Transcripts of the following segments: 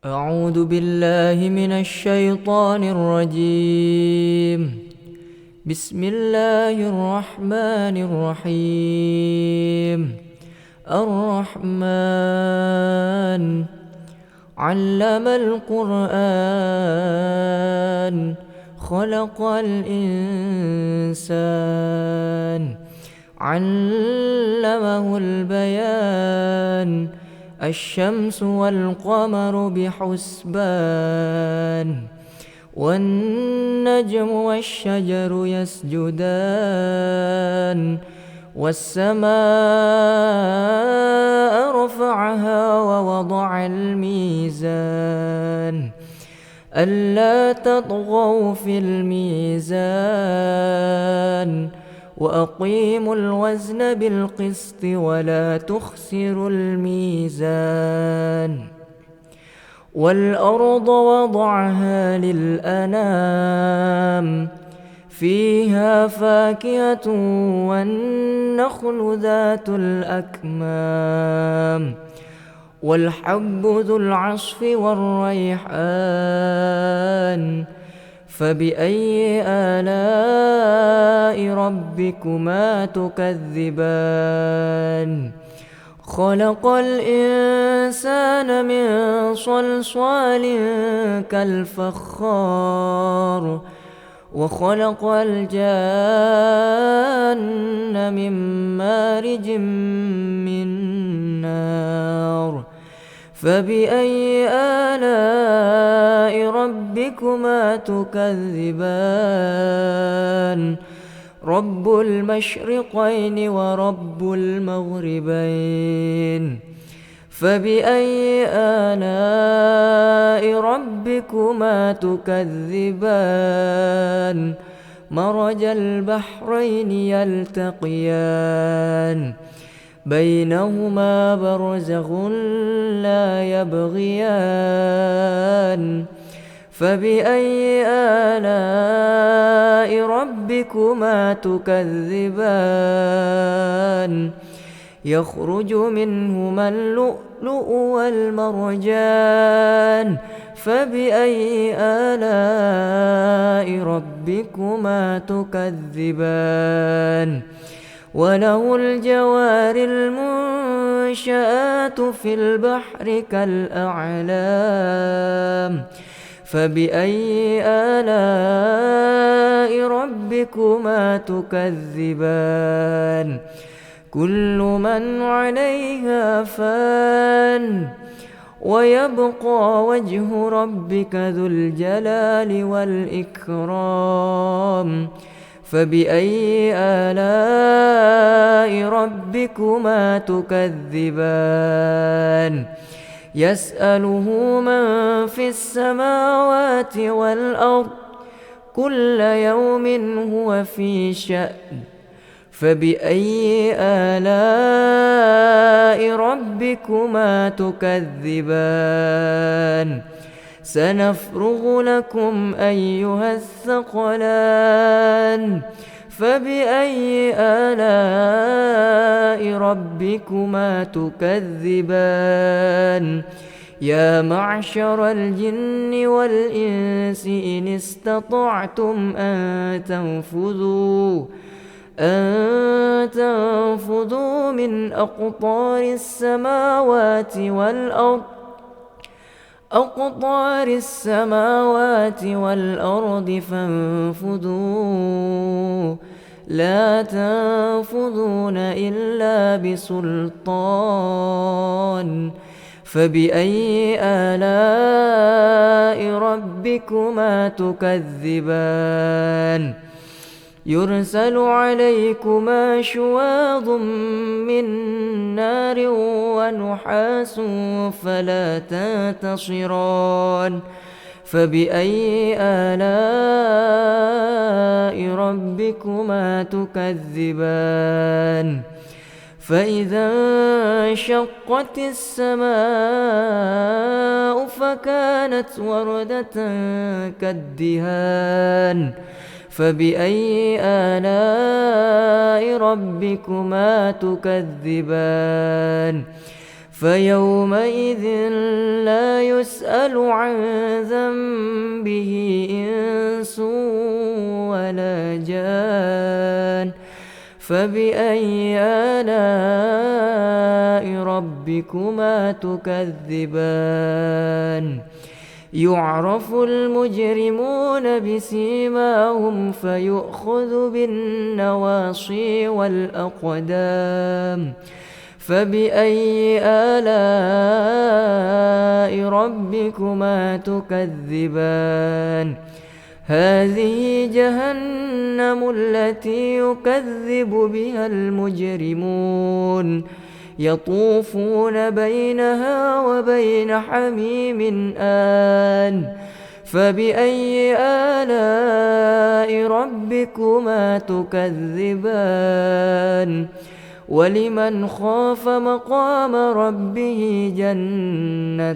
أعوذ بالله من الشيطان الرجيم. بسم الله الرحمن الرحيم. الرحمن علم القرآن خلق الإنسان علمه البيان الشمس والقمر بحسبان والنجم والشجر يسجدان والسماء رفعها ووضع الميزان ألا تطغوا في الميزان وأقيموا الوزن بالقسط ولا تخسروا الميزان والأرض وضعها للأنام فيها فاكهة والنخل ذات الأكمام والحب ذو العصف والريحان فبأي آلاء ربكما تكذبان خلق الإنسان من صلصال كالفخار وخلق الجان من مارج من نار فبأي آلاء ربكما تكذبان رب المشرقين ورب المغربين فبأي آلاء ربكما تكذبان مرج البحرين يلتقيان بينهما برزخ لا يبغيان فبأي آلاء ربكما تكذبان يخرج منهما اللؤلؤ والمرجان فبأي آلاء ربكما تكذبان وله الجوار المنشآت في البحر كالأعلام فبأي آلاء ربكما تكذبان كل من عليها فان ويبقى وجه ربك ذو الجلال والإكرام فبأي آلاء ربكما تكذبان يسأله من في السماوات والأرض كل يوم هو في شأن فبأي آلاء ربكما تكذبان سنفرغ لكم أيها الثقلان فبأي آلاء ربكما تكذبان يا معشر الجن والإنس إن استطعتم أن تنفذوا من أقطار السماوات والأرض فانفذوا لا تنفذون إلا بسلطان فبأي آلاء ربكما تكذبان يرسل عليكما شواظ من نار ونحاس فلا تنتصران فبأي آلاء ربكما تكذبان فإذا انشقت السماء فكانت وردة كالدهان فبأي آلاء ربكما تكذبان فيومئذ لا يسأل عن ذنبه إنس ولا جان فبأي آلاء ربكما تكذبان يعرف المجرمون بسيماهم فيؤخذ بالنواصي والأقدام فبأي آلاء ربكما تكذبان هذه جهنم التي يكذب بها المجرمون يطوفون بينها وبين حميم آن فبأي آلاء ربكما تكذبان ولمن خاف مقام ربه جنتان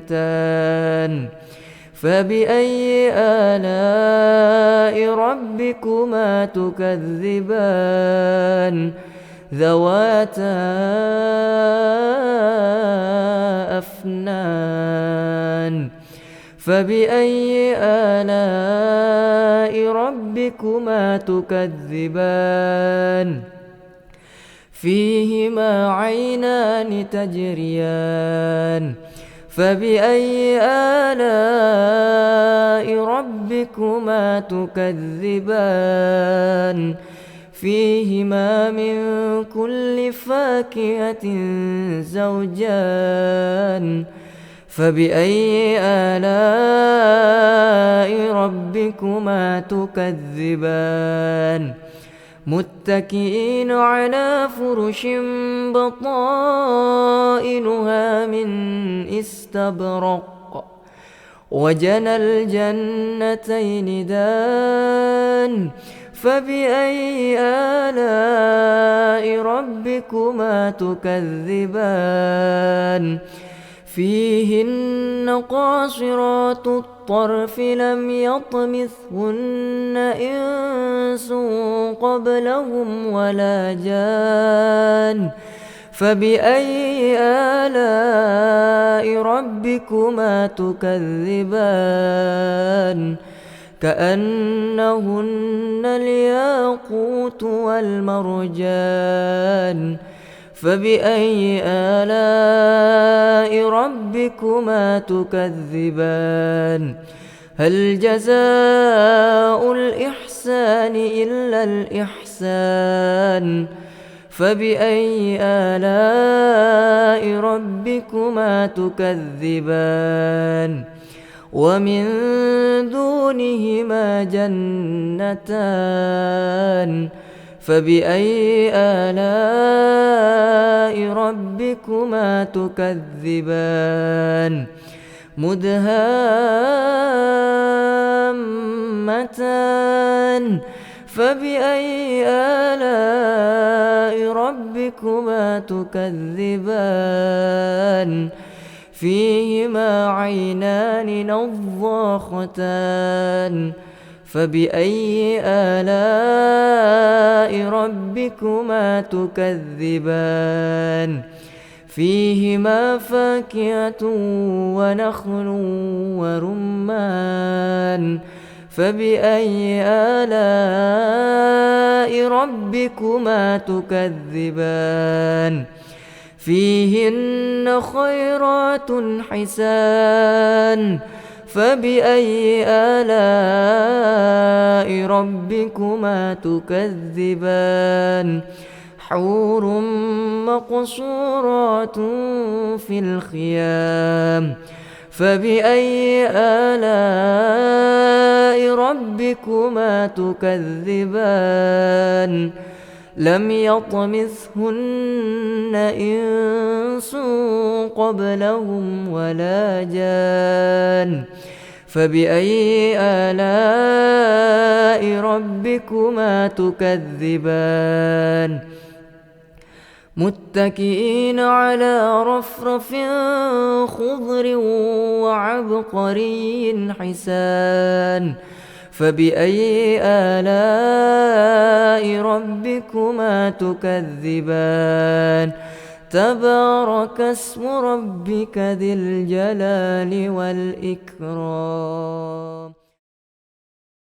فبأي آلاء ربكما تكذبان ذواتا أفنان فبأي آلاء ربكما تكذبان فيهما عينان تجريان فبأي آلاء ربكما تكذبان فيهما من كل فاكهة زوجان فبأي آلاء ربكما تكذبان متكئين على فرش بطائنها من استبرق وجنى الجنتين دان فبأي آلاء ربكما تكذبان فيهن قاصرات الطرف لم يطمثهن إنس قبلهم ولا جان فبأي آلاء ربكما تكذبان كأنهن الياقوت والمرجان فبأي آلاء ربكما تكذبان هل جزاء الإحسان إلا الإحسان فبأي آلاء ربكما تكذبان ومن دونهما جنتان فبأي آلاء ربكما تكذبان مدهامتان فبأي آلاء ربكما تكذبان فيهما عينان نضاختان فبأي آلاء ربكما تكذبان فيهما فاكهة ونخل ورمان فبأي آلاء ربكما تكذبان فيهن خيرات حسان فبأي آلاء ربكما تكذبان حور مقصورات في الخيام فبأي آلاء ربكما تكذبان لم يطمثهن إنس قبلهم ولا جان فبأي آلاء ربكما تكذبان متكئين على رفرف خضر وعبقري حسان فبأي آلاء ربكما تكذبان تبارك اسم ربك ذي الجلال والإكرام.